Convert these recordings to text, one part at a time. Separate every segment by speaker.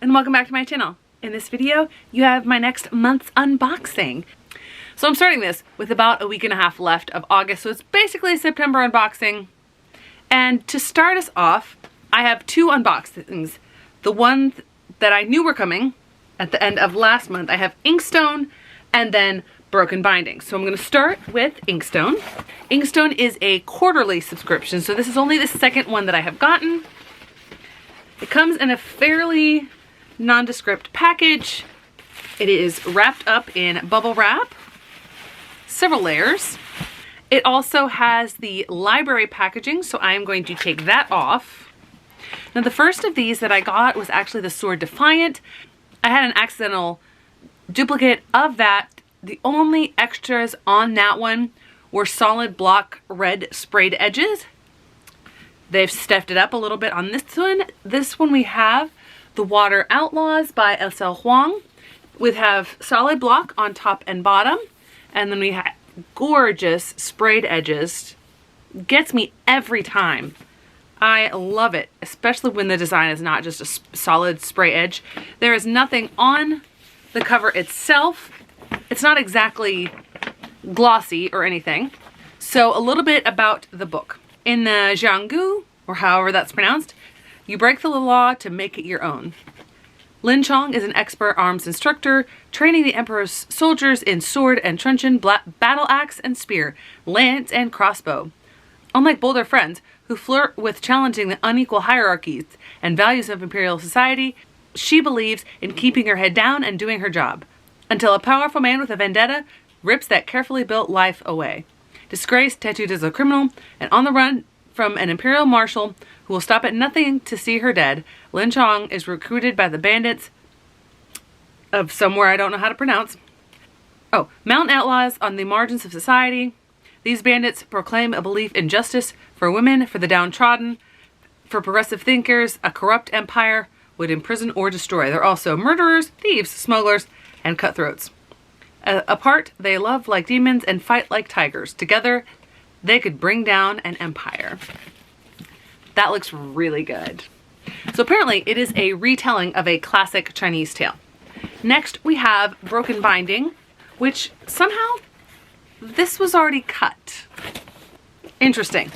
Speaker 1: and welcome back to my channel. In this video, you have my next month's unboxing. So I'm starting this with about a week and a half left of August, so it's basically a September unboxing. And to start us off, I have two unboxings. The ones that I knew were coming at the end of last month. I have Inkstone and then Broken Binding. So I'm gonna start with Inkstone. Inkstone is a quarterly subscription, so this is only the second one that I have gotten. It comes in a fairly nondescript package. It is wrapped up in bubble wrap, several layers. It also has the library packaging, so I am going to take that off. Now the first of these that I got was actually the Sword Defiant. I had an accidental duplicate of that. The only extras on that one were solid block red sprayed edges. They've stepped it up a little bit on this one. This one we have The Water Outlaws by S.L. Huang. We have solid block on top and bottom. And then we have gorgeous sprayed edges. Gets me every time. I love it, especially when the design is not just a solid spray edge. There is nothing on the cover itself. It's not exactly glossy or anything. So a little bit about the book. In the Jianggu, or however that's pronounced, you break the law to make it your own. Lin Chong is an expert arms instructor, training the Emperor's soldiers in sword and truncheon, battle axe and spear, lance and crossbow. Unlike bolder friends who flirt with challenging the unequal hierarchies and values of imperial society, she believes in keeping her head down and doing her job, until a powerful man with a vendetta rips that carefully built life away. Disgraced, tattooed as a criminal, and on the run from an imperial marshal who will stop at nothing to see her dead, Lin Chong is recruited by the bandits of somewhere I don't know how to pronounce. Oh, mountain outlaws on the margins of society. These bandits proclaim a belief in justice for women, for the downtrodden, for progressive thinkers. A corrupt empire would imprison or destroy. They're also murderers, thieves, smugglers, and cutthroats. Apart, they love like demons and fight like tigers. Together, they could bring down an empire. That looks really good. So apparently, it is a retelling of a classic Chinese tale. Next, we have Broken Binding, which somehow this was already cut. Interesting.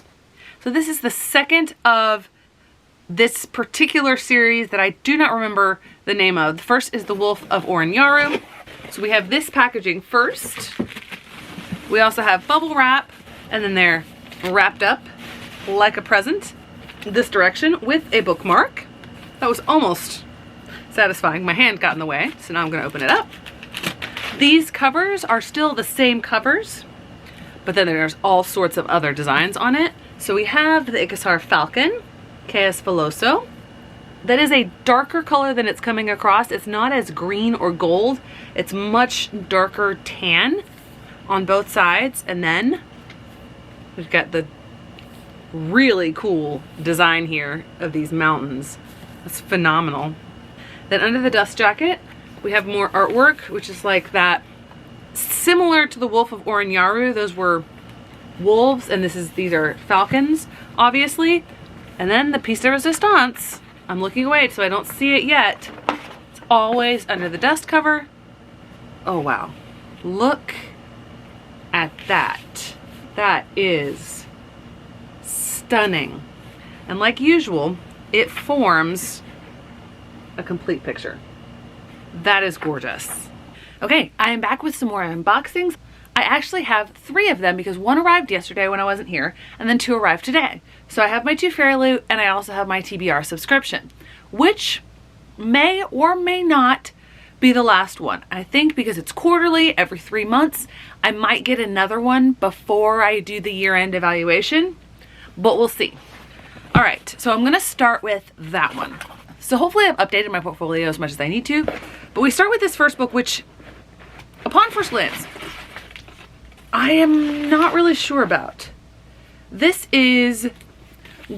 Speaker 1: So this is the second of this particular series that I do not remember the name of. The first is The Wolf of Oren-Yaru. So we have this packaging first. We also have bubble wrap, and then they're wrapped up like a present this direction with a bookmark. That was almost satisfying. My hand got in the way, so now I'm going to open it up. These covers are still the same covers, but then there's all sorts of other designs on it. So we have the Ikassar Falcon, Chaos Veloso. That is a darker color than it's coming across. It's not as green or gold. It's much darker tan on both sides. And then we've got the really cool design here of these mountains. That's phenomenal. Then under the dust jacket, we have more artwork, which is like that, similar to the Wolf of Oren-Yaru. Those were wolves, and these are falcons, obviously. And then the piece de resistance. I'm looking away so I don't see it yet. It's always under the dust cover. Oh wow. Look at that. That is stunning. And like usual, it forms a complete picture. That is gorgeous. Okay, I am back with some more unboxings. I actually have 3 of them because one arrived yesterday when I wasn't here, and then 2 arrived today. So I have my 2 Fairy Loot, and I also have my TBR subscription, which may or may not be the last one. I think because it's quarterly, every 3 months, I might get another one before I do the year-end evaluation, but we'll see. All right, so I'm gonna start with that one. So hopefully I've updated my portfolio as much as I need to, but we start with this first book, which, upon first glance, I am not really sure about. This is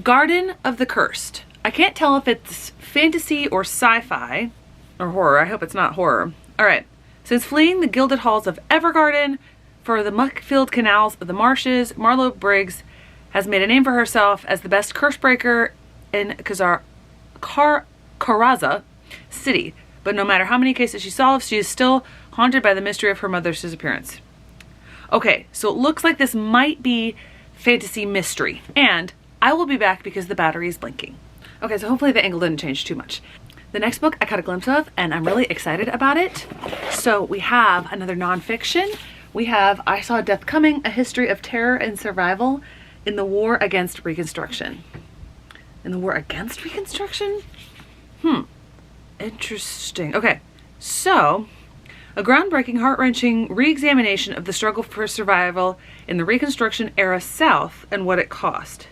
Speaker 1: Garden of the Cursed. I can't tell if it's fantasy or sci-fi or horror. I hope it's not horror. All right. Since fleeing the gilded halls of Evergarden for the muck-filled canals of the marshes, Marlowe Briggs has made a name for herself as the best curse breaker in Karaza, city. But no matter how many cases she solves, she is still haunted by the mystery of her mother's disappearance. Okay, so it looks like this might be fantasy mystery. And I will be back because the battery is blinking. Okay, so hopefully the angle didn't change too much. The next book I caught a glimpse of, and I'm really excited about it. So we have another nonfiction. We have I Saw Death Coming, A History of Terror and Survival in the War Against Reconstruction. In the War Against Reconstruction? Interesting. Okay, so a groundbreaking, heart-wrenching re-examination of the struggle for survival in the Reconstruction era South and what it cost.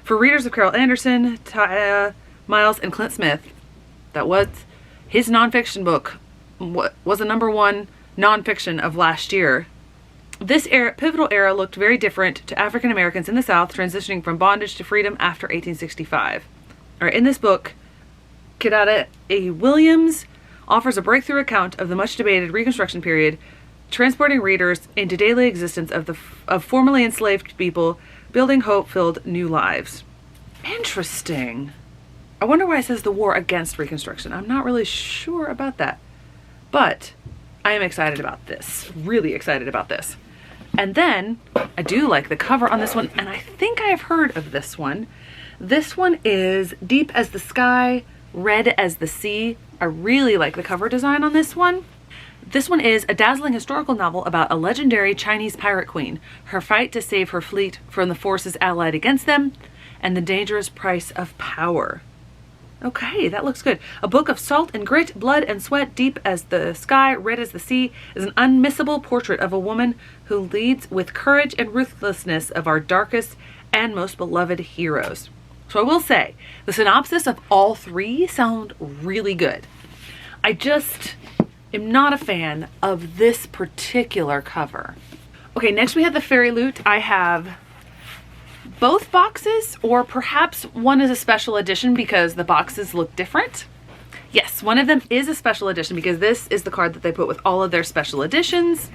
Speaker 1: For readers of Carol Anderson, Taya Miles, and Clint Smith, that was his nonfiction book, was the #1 nonfiction of last year. This pivotal era looked very different to African Americans in the South transitioning from bondage to freedom after 1865. All right, in this book, Kidada A. Williams offers a breakthrough account of the much debated Reconstruction period, transporting readers into daily existence of formerly enslaved people, building hope-filled new lives. Interesting. I wonder why it says the war against Reconstruction. I'm not really sure about that, but I am excited about this. Really excited about this. And then I do like the cover on this one, and I think I have heard of this one. This one is Deep as the Sky, Red as the Sea. I really like the cover design on this one. This one is a dazzling historical novel about a legendary Chinese pirate queen, her fight to save her fleet from the forces allied against them, and the dangerous price of power. Okay, that looks good. A book of salt and grit, blood and sweat, deep as the sky, red as the sea, is an unmissable portrait of a woman who leads with courage and ruthlessness of our darkest and most beloved heroes. So I will say, the synopsis of all three sound really good. I just am not a fan of this particular cover. Okay, next we have the Fairy Loot. I have both boxes, or perhaps one is a special edition because the boxes look different. Yes, one of them is a special edition because this is the card that they put with all of their special editions.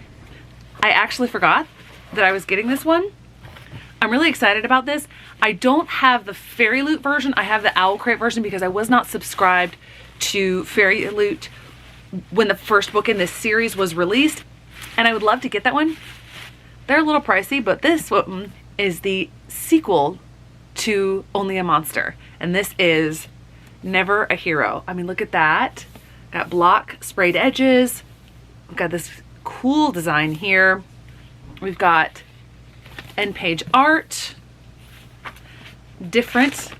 Speaker 1: I actually forgot that I was getting this one. I'm really excited about this. I don't have the Fairy Loot version. I have the Owl Crate version because I was not subscribed to Fairy Loot when the first book in this series was released, and I would love to get that one. They're a little pricey, but this one is the sequel to Only a Monster, and this is Never a Hero. I mean, look at that. Got block sprayed edges. We've got this cool design here. We've got end page art, different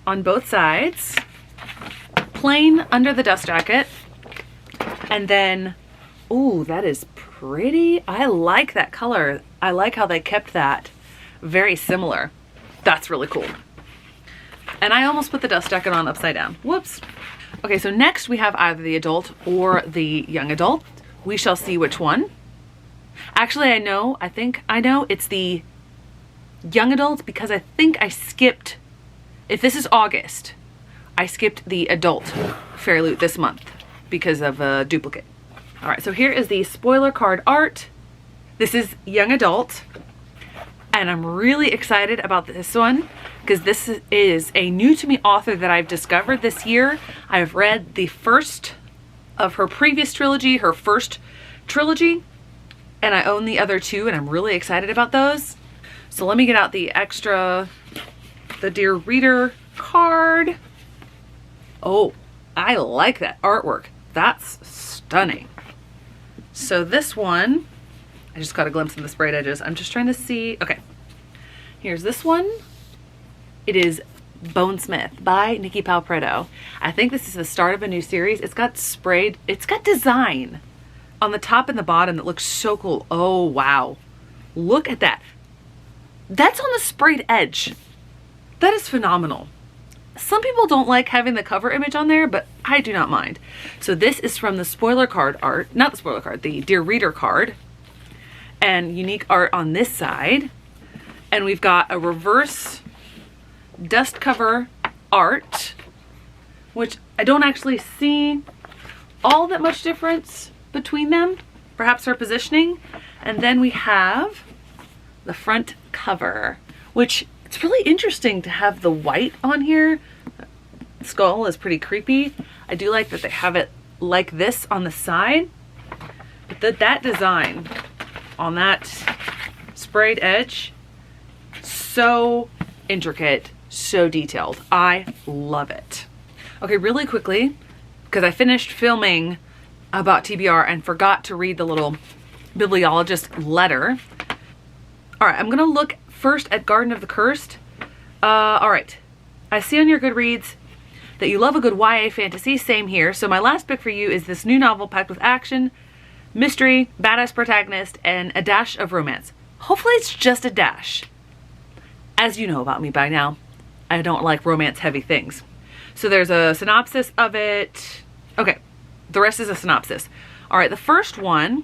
Speaker 1: on both sides, plain under the dust jacket, and then, ooh, that is pretty. I like that color. I like how they kept that very similar. That's really cool. And I almost put the dust jacket on upside down. Whoops. Okay, so next we have either the adult or the young adult. We shall see which one. Actually, I think I know it's the young adult because I think I skipped, if this is August, I skipped the adult Fairy Loot this month because of a duplicate. All right, so here is the spoiler card art. This is young adult, and I'm really excited about this one because this is a new to me author that I've discovered this year. I've read the first of her previous trilogy, her first trilogy, and I own the other two, and I'm really excited about those. So let me get out the Dear Reader card. Oh, I like that artwork. That's stunning. So this one, I just got a glimpse of the sprayed edges. I'm just trying to see. Okay, here's this one. It is Bonesmith by Nikki Palpretto. I think this is the start of a new series. It's got sprayed, it's got design on the top and the bottom that looks so cool. Oh, wow. Look at that. That's on the sprayed edge. That is phenomenal. Some people don't like having the cover image on there, but I do not mind. So this is from the spoiler card art, not the spoiler card, the Dear Reader card, and unique art on this side. And we've got a reverse dust cover art, which I don't actually see all that much difference between them, perhaps her positioning. And then we have the front cover, which it's really interesting to have the white on here. Skull is pretty creepy. I do like that they have it like this on the side, but that design on that sprayed edge, so intricate, so detailed. I love it. Okay, really quickly, because I finished filming about TBR and forgot to read the little bibliologist letter. All right, I'm gonna look first at Garden of the Cursed. All right, I see on your Goodreads that you love a good YA fantasy, same here. So my last pick for you is this new novel packed with action, mystery, badass protagonist, and a dash of romance. Hopefully it's just a dash. As you know about me by now, I don't like romance heavy things. So there's a synopsis of it. Okay, the rest is a synopsis. All right, the first one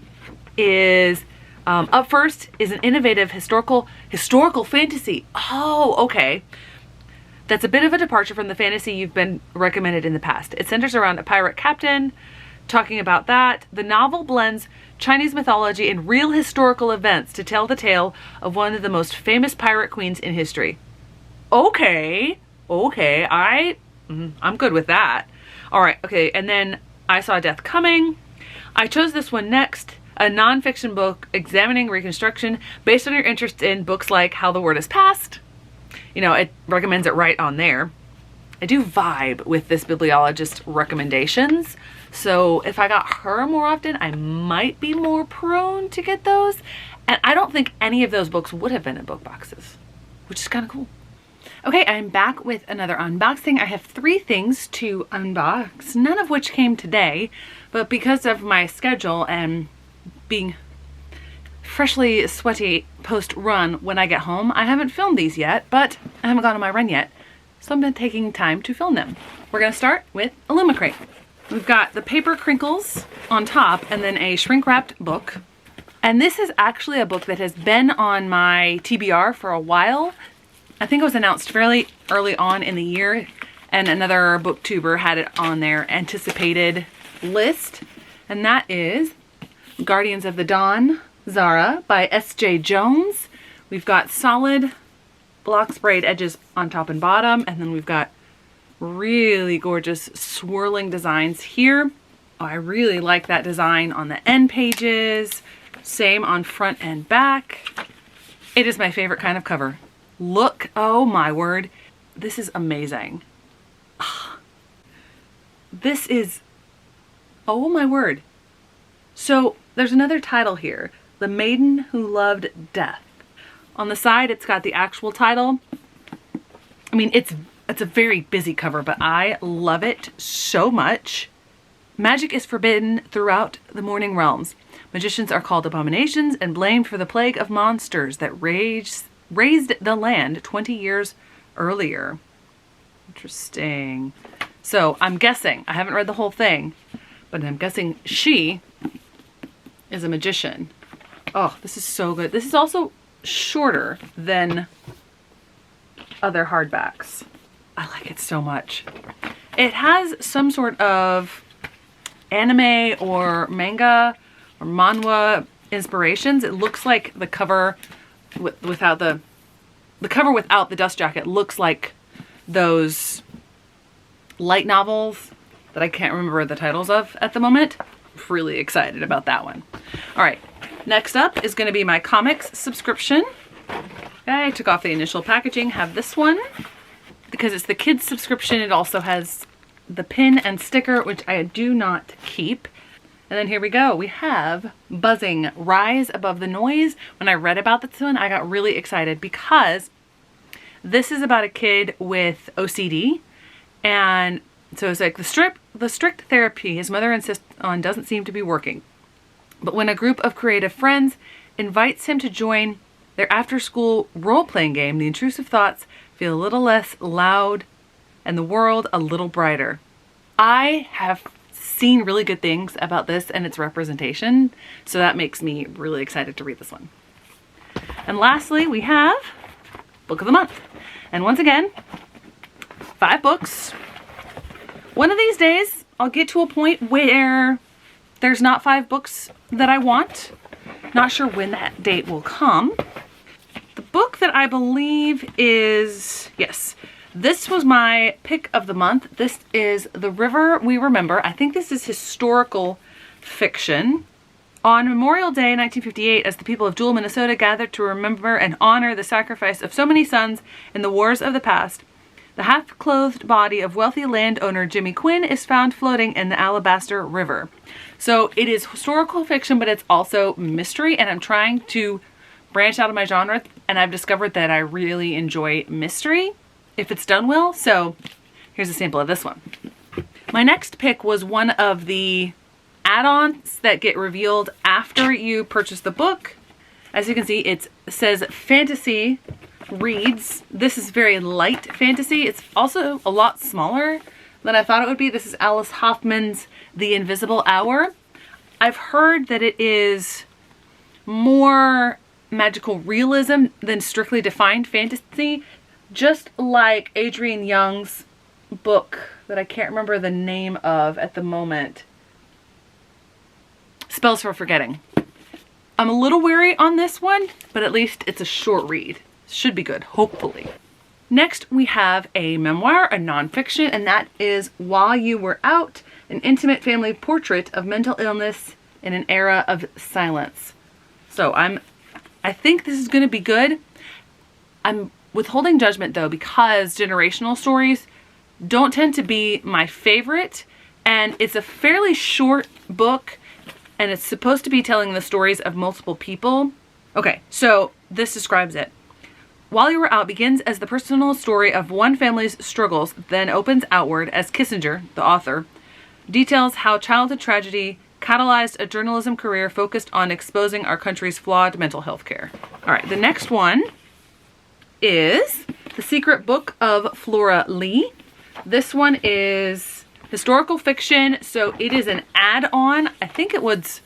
Speaker 1: is, up first is an innovative historical fantasy. Oh, okay. That's a bit of a departure from the fantasy you've been recommended in the past. It centers around a pirate captain. Talking about that, the novel blends Chinese mythology and real historical events to tell the tale of one of the most famous pirate queens in history. Okay, I'm good with that. All right, okay, and then I Saw Death Coming. I chose this one next, a nonfiction book examining Reconstruction based on your interest in books like How the Word Is Passed. You know, it recommends it right on there. I do vibe with this bibliologist recommendations. So if I got her more often, I might be more prone to get those. And I don't think any of those books would have been in book boxes, which is kind of cool. Okay, I'm back with another unboxing. I have 3 things to unbox, none of which came today, but because of my schedule and being freshly sweaty post-run when I get home, I haven't filmed these yet, but I haven't gone on my run yet, so I've been taking time to film them. We're gonna start with Illumicrate. We've got the paper crinkles on top and then a shrink-wrapped book. And this is actually a book that has been on my TBR for a while. I think it was announced fairly early on in the year, and another booktuber had it on their anticipated list. And that is Guardians of the Dawn, Zara by S.J. Jones. We've got solid block sprayed edges on top and bottom, and then we've got really gorgeous swirling designs here. Oh, I really like that design on the end pages. Same on front and back. It is my favorite kind of cover. Look, oh my word, this is amazing. This is, oh my word. So there's another title here, The Maiden Who Loved Death. On the side, it's got the actual title. I mean, it's a very busy cover, but I love it so much. Magic is forbidden throughout the Morning Realms. Magicians are called abominations and blamed for the plague of monsters that raised the land 20 years earlier. Interesting. So I'm guessing, I haven't read the whole thing, but I'm guessing she is a magician. Oh, this is so good. This is also shorter than other hardbacks. I like it so much. It has some sort of anime or manga or manhwa inspirations. It looks like the cover without the cover without the dust jacket looks like those light novels that I can't remember the titles of at the moment. I'm really excited about that one. All right, next up is going to be my comics subscription. Okay, I took off the initial packaging, have this one. Because it's the kids subscription, it also has the pin and sticker, which I do not keep. And then here we go. We have Buzzing, Rise Above the Noise. When I read about this one, I got really excited because this is about a kid with OCD. And so it's like the strict therapy his mother insists on doesn't seem to be working. But when a group of creative friends invites him to join their after-school role-playing game, the intrusive thoughts feel a little less loud and the world a little brighter. I have seen really good things about this and its representation, so that makes me really excited to read this one. And lastly, we have Book of the Month. And once again, 5 books. One of these days, I'll get to a point where there's not 5 books that I want. Not sure when that date will come. The book that I believe is, yes, This was my pick of the month. This is The River We Remember. I think this is historical fiction. On Memorial Day 1958, as the people of Jewell, Minnesota gathered to remember and honor the sacrifice of so many sons in the wars of the past, the half-clothed body of wealthy landowner Jimmy Quinn is found floating in the Alabaster River. So it is historical fiction, but it's also mystery, and I'm trying to branch out of my genre, and I've discovered that I really enjoy mystery if it's done well. So here's a sample of this one. My next pick was one of the add-ons that get revealed after you purchase the book. As you can see, it says fantasy reads. This is very light fantasy. It's also a lot smaller than I thought it would be. This is Alice Hoffman's The Invisible Hour. I've heard that it is more magical realism than strictly defined fantasy, just like Adrienne Young's book that I can't remember the name of at the moment. Spells for Forgetting. I'm a little wary on this one, but at least it's a short read. Should be good, hopefully. Next, we have a memoir, a nonfiction, and that is While You Were Out, an intimate family portrait of mental illness in an era of silence. So I think this is going to be good. I'm withholding judgment though, because generational stories don't tend to be my favorite, and it's a fairly short book, and it's supposed to be telling the stories of multiple people. Okay, so this describes it. While You Were Out begins as the personal story of one family's struggles, then opens outward as Kissinger, the author, details how childhood tragedy catalyzed a journalism career focused on exposing our country's flawed mental health care. All right, the next one is The Secret Book of Flora Lee. This one is historical fiction, so it is an add-on. I think it was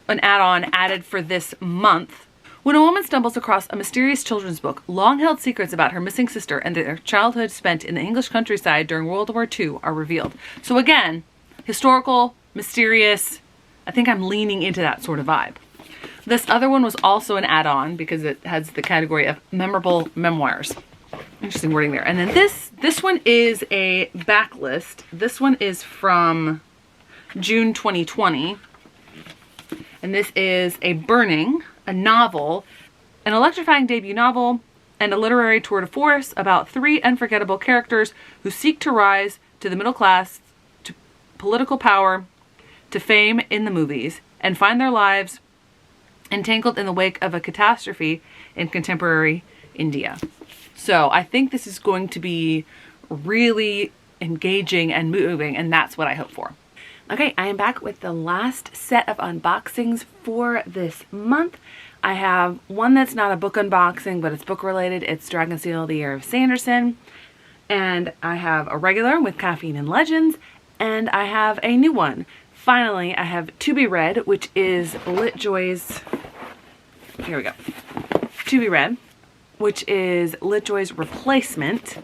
Speaker 1: an add-on added for this month. When a woman stumbles across a mysterious children's book, long-held secrets about her missing sister and their childhood spent in the English countryside during World War II are revealed. So again, historical, mysterious. I think I'm leaning into that sort of vibe. This other one was also an add-on because it has the category of memorable memoirs. Interesting wording there. And then this one is a backlist. This one is from June 2020. And this is A Burning, a novel, an electrifying debut novel, and a literary tour de force about three unforgettable characters who seek to rise to the middle class, to political power, to fame in the movies, and find their lives entangled in the wake of a catastrophe in contemporary India. So I think this is going to be really engaging and moving, and that's what I hope for. Okay, I am back with the last set of unboxings for this month. I have one that's not a book unboxing, but it's book related. It's Dragonsteel, The Year of Sanderson. And I have a regular with Caffeine and Legends, and I have a new one. Finally, I have To Be Read, which is LitJoy's, here we go, To Be Read, which is LitJoy's replacement.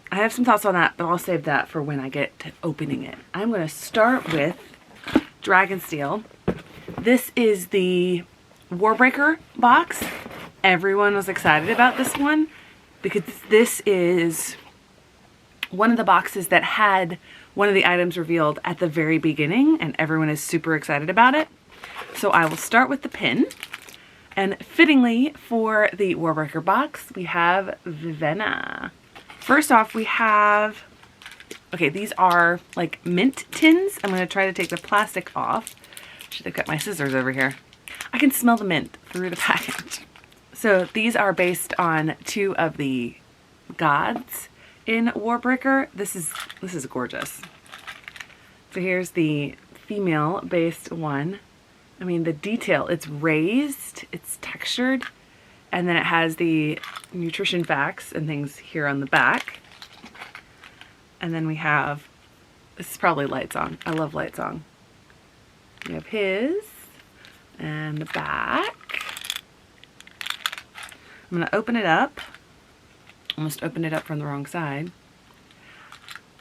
Speaker 1: I have some thoughts on that, but I'll save that for when I get to opening it. I'm going to start with Dragonsteel. This is the Warbreaker box. Everyone was excited about this one because this is one of the boxes that had one of the items revealed at the very beginning, and everyone is super excited about it. So I will start with the pin. And fittingly for the Warbreaker box, we have Vivenna. First off, we have, okay, these are like mint tins. I'm going to try to take the plastic off. Should have got my scissors over here. I can smell the mint through the package. So these are based on two of the gods in Warbreaker. This is gorgeous. So here's the female based one. I mean, the detail, it's raised, it's textured, and then it has the nutrition facts and things here on the back. And then we have, this is probably Lightsong. I love Lightsong. We have his and the back. I'm gonna open it up. Almost opened it up from the wrong side.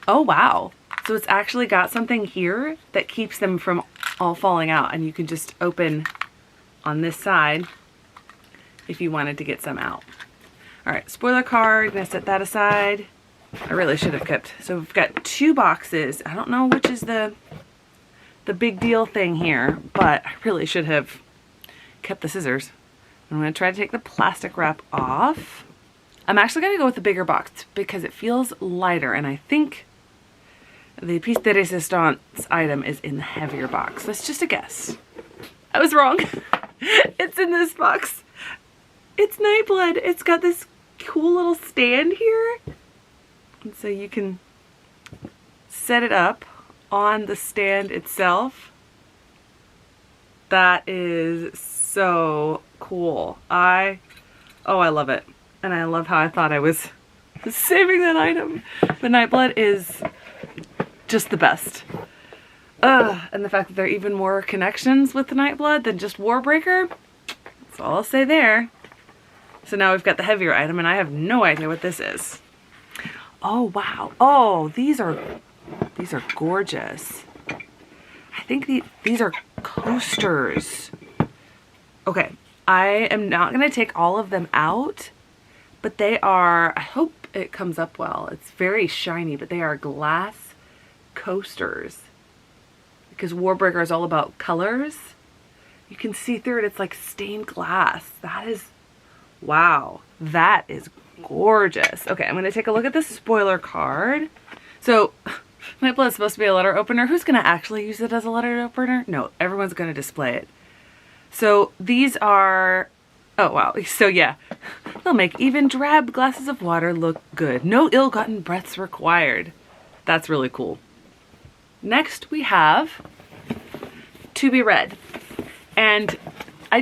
Speaker 1: Oh, wow. So it's actually got something here that keeps them from all falling out, and you can just open on this side if you wanted to get some out. All right, spoiler card, gonna set that aside. I really should have kept, so we've got 2 boxes. I don't know which is the big deal thing here, but I really should have kept the scissors. I'm gonna try to take the plastic wrap off. I'm actually gonna go with the bigger box because it feels lighter, and I think the piece de resistance item is in the heavier box. That's just a guess. I was wrong. It's in this box. It's Nightblood. It's got this cool little stand here. And so you can set it up on the stand itself. That is so cool. I love it. And I love how I thought I was saving that item. But Nightblood is just the best. And the fact that there are even more connections with the Nightblood than just Warbreaker. That's all I'll say there. So now we've got the heavier item, and I have no idea what this is. Oh, wow. Oh, these are gorgeous. I think these are coasters. Okay, I am not going to take all of them out, but they are, I hope it comes up well. It's very shiny, but they are glass coasters. Because Warbreaker is all about colors. You can see through it. It's like stained glass. That is, wow. That is gorgeous. Okay, I'm going to take a look at the spoiler card. So, Nightblood is supposed to be a letter opener. Who's going to actually use it as a letter opener? No, everyone's going to display it. So these are, oh wow. So yeah, they'll make even drab glasses of water look good. No ill-gotten breaths required. That's really cool. Next we have To Be Read. And I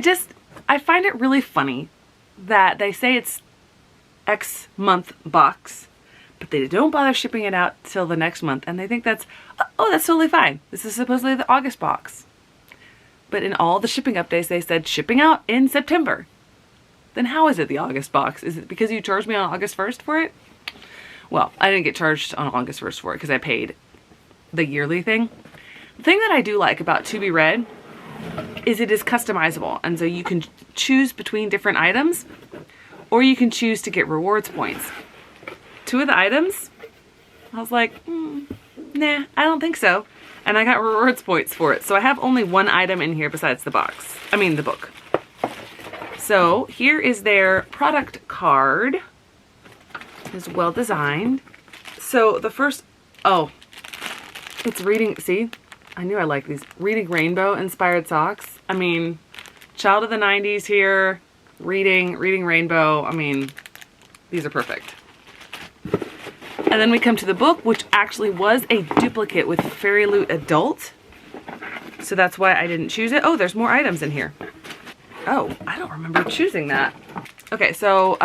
Speaker 1: find it really funny that they say it's X month box, but they don't bother shipping it out till the next month. And they think that's totally fine. This is supposedly the August box. But in all the shipping updates, they said shipping out in September. Then how is it the August box? Is it because you charged me on August 1st for it? Well, I didn't get charged on August 1st for it because I paid the yearly thing. The thing that I do like about To Be Read is it is customizable. And so you can choose between different items, or you can choose to get rewards points. 2 of the items, I was like, nah, I don't think so. And I got rewards points for it. So I have only 1 item in here besides the book. So here is their product card. It's well designed. So the first, it's reading, see, I knew I liked these. Reading Rainbow inspired socks. I mean, child of the 90s here, reading Rainbow. I mean, these are perfect. And then we come to the book, which actually was a duplicate with Fairy Loot Adult. So that's why I didn't choose it. Oh, there's more items in here. Oh, I don't remember choosing that. Okay, so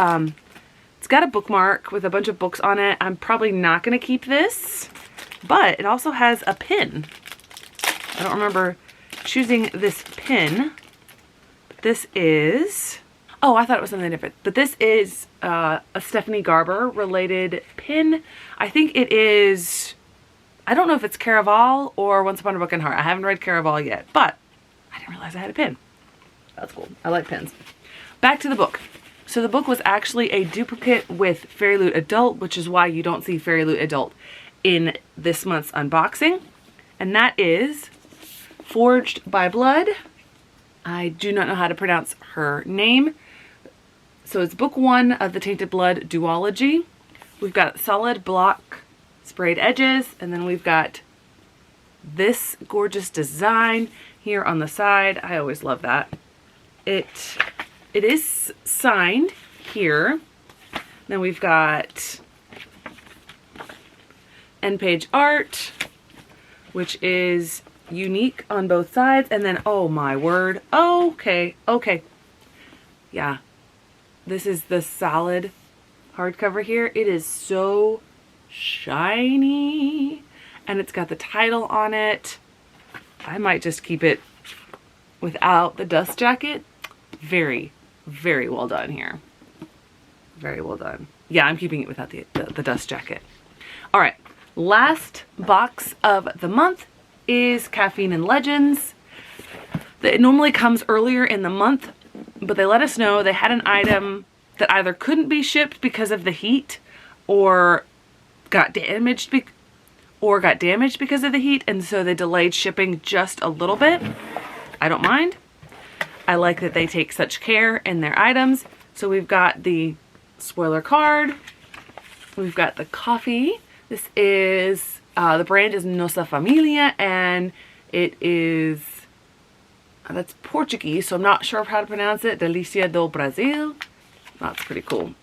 Speaker 1: it's got a bookmark with a bunch of books on it. I'm probably not going to keep this, but it also has a pin. I don't remember choosing this pin. This is, oh, I thought it was something different, but this is a Stephanie Garber related pin. I think it is, I don't know if it's Caraval or Once Upon a Book and Heart. I haven't read Caraval yet, but I didn't realize I had a pin. That's cool. I like pins. Back to the book. So the book was actually a duplicate with Fairy Loot Adult, which is why you don't see Fairy Loot Adult in this month's unboxing. And that is Forged by Blood. I do not know how to pronounce her name. So it's book 1 of the Tainted Blood duology. We've got solid block sprayed edges, and then we've got this gorgeous design here on the side. I always love that. It is signed here. Then we've got end page art, which is unique on both sides. And then, oh my word. Okay. Yeah. This is the solid hardcover here. It is so shiny. And it's got the title on it. I might just keep it without the dust jacket. Very, very well done here. Very well done. Yeah, I'm keeping it without the dust jacket. All right, last box of the month is Caffeine and Legends. It normally comes earlier in the month, but they let us know they had an item that either couldn't be shipped because of the heat or got damaged because of the heat, and so they delayed shipping just a little bit. I don't mind. I like that they take such care in their items. So we've got the spoiler card. We've got the coffee. This is, the brand is Nossa Familia, and it is, that's Portuguese, so I'm not sure how to pronounce it. Delícia do Brasil. That's pretty cool.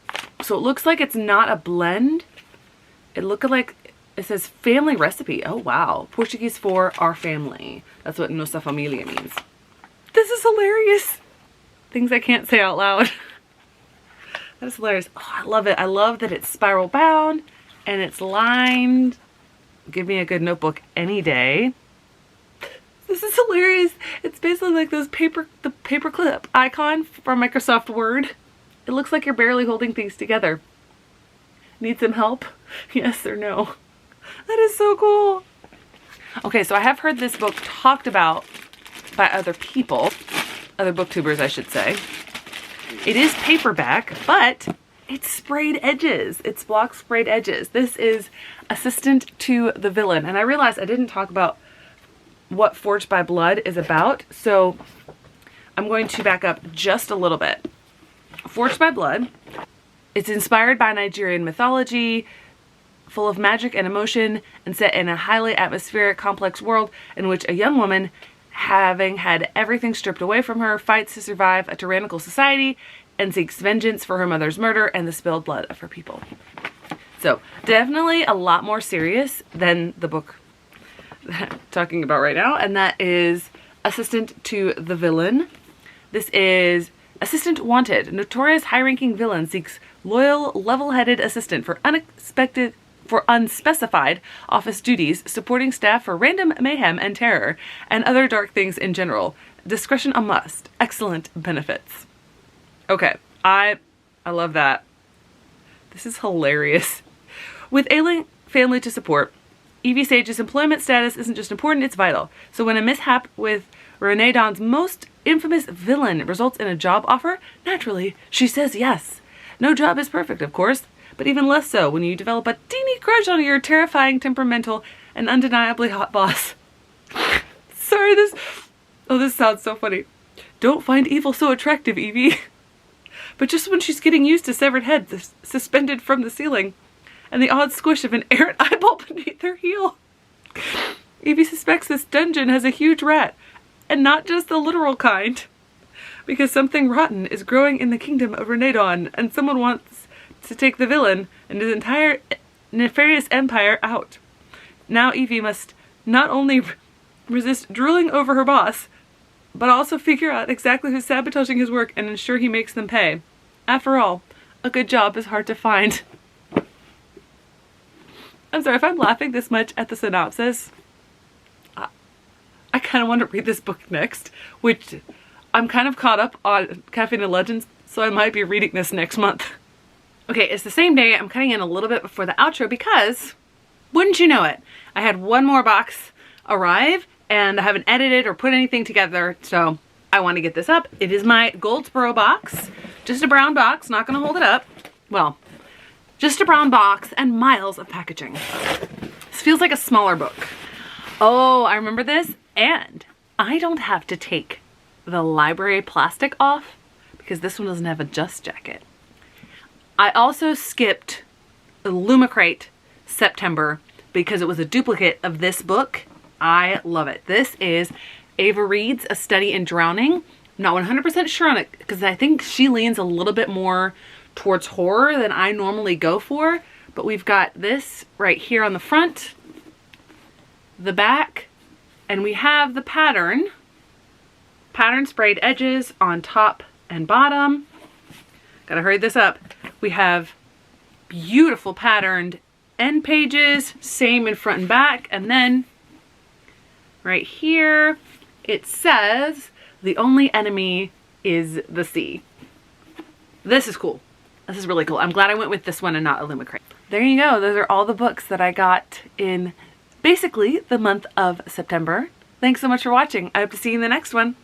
Speaker 1: So it looks like it's not a blend. It looks like, it says family recipe. Oh wow. Portuguese for our family. That's what Nossa Familia means. This is hilarious. Things I can't say out loud. That is hilarious. Oh, I love it. I love that it's spiral bound and it's lined. Give me a good notebook any day. This is hilarious. It's basically like the paperclip icon from Microsoft Word. It looks like you're barely holding things together. Need some help? Yes or no? That is so cool. Okay, so I have heard this book talked about by other people, other booktubers I should say. It is paperback, but it's sprayed edges. It's block sprayed edges. This is Assistant to the Villain. And I realized I didn't talk about what Forged by Blood is about, so I'm going to back up just a little bit. Forged by Blood, it's inspired by Nigerian mythology, full of magic and emotion, and set in a highly atmospheric, complex world in which a young woman, having had everything stripped away from her, fights to survive a tyrannical society and seeks vengeance for her mother's murder and the spilled blood of her people. So definitely a lot more serious than the book that I'm talking about right now, and that is Assistant to the Villain. This is Assistant Wanted. Notorious high-ranking villain seeks loyal, level-headed assistant for unspecified office duties, supporting staff for random mayhem and terror, and other dark things in general. Discretion a must. Excellent benefits. Okay, I love that. This is hilarious. With ailing family to support, Evie Sage's employment status isn't just important, it's vital. So when a mishap with Renee Dawn's most infamous villain results in a job offer, naturally, she says yes. No job is perfect, of course, but even less so when you develop a teeny crush on your terrifying, temperamental, and undeniably hot boss. Sorry, this sounds so funny. Don't find evil so attractive, Evie. But just when she's getting used to severed heads suspended from the ceiling and the odd squish of an errant eyeball beneath her heel, Evie suspects this dungeon has a huge rat, and not just the literal kind, because something rotten is growing in the kingdom of Renee Dawn, and someone wants to take the villain and his entire nefarious empire out. Now Evie must not only resist drooling over her boss, but also figure out exactly who's sabotaging his work and ensure he makes them pay. After all, a good job is hard to find. I'm sorry if I'm laughing this much at the synopsis. I kind of want to read this book next, which I'm kind of caught up on Caffeine and Legends, so I might be reading this next month. Okay, it's the same day. I'm cutting in a little bit before the outro because, wouldn't you know it, I had one more box arrive and I haven't edited or put anything together, so I want to get this up. It is my Goldsboro box, just a brown box, not going to hold it up. Well, just a brown box and miles of packaging. This feels like a smaller book. Oh, I remember this, and I don't have to take the library plastic off because this one doesn't have a dust jacket. I also skipped the Lumicrate September because it was a duplicate of this book. I love it. This is Ava Reed's A Study in Drowning. I'm not 100% sure on it because I think she leans a little bit more towards horror than I normally go for. But we've got this right here on the front, the back, and we have the pattern sprayed edges on top and bottom. Gotta hurry this up. We have beautiful patterned end pages, same in front and back, and then right here it says the only enemy is the sea. This is cool. This is really cool. I'm glad I went with this one and not Illumicrate. There you go. Those are all the books that I got in basically the month of September. Thanks so much for watching. I hope to see you in the next one.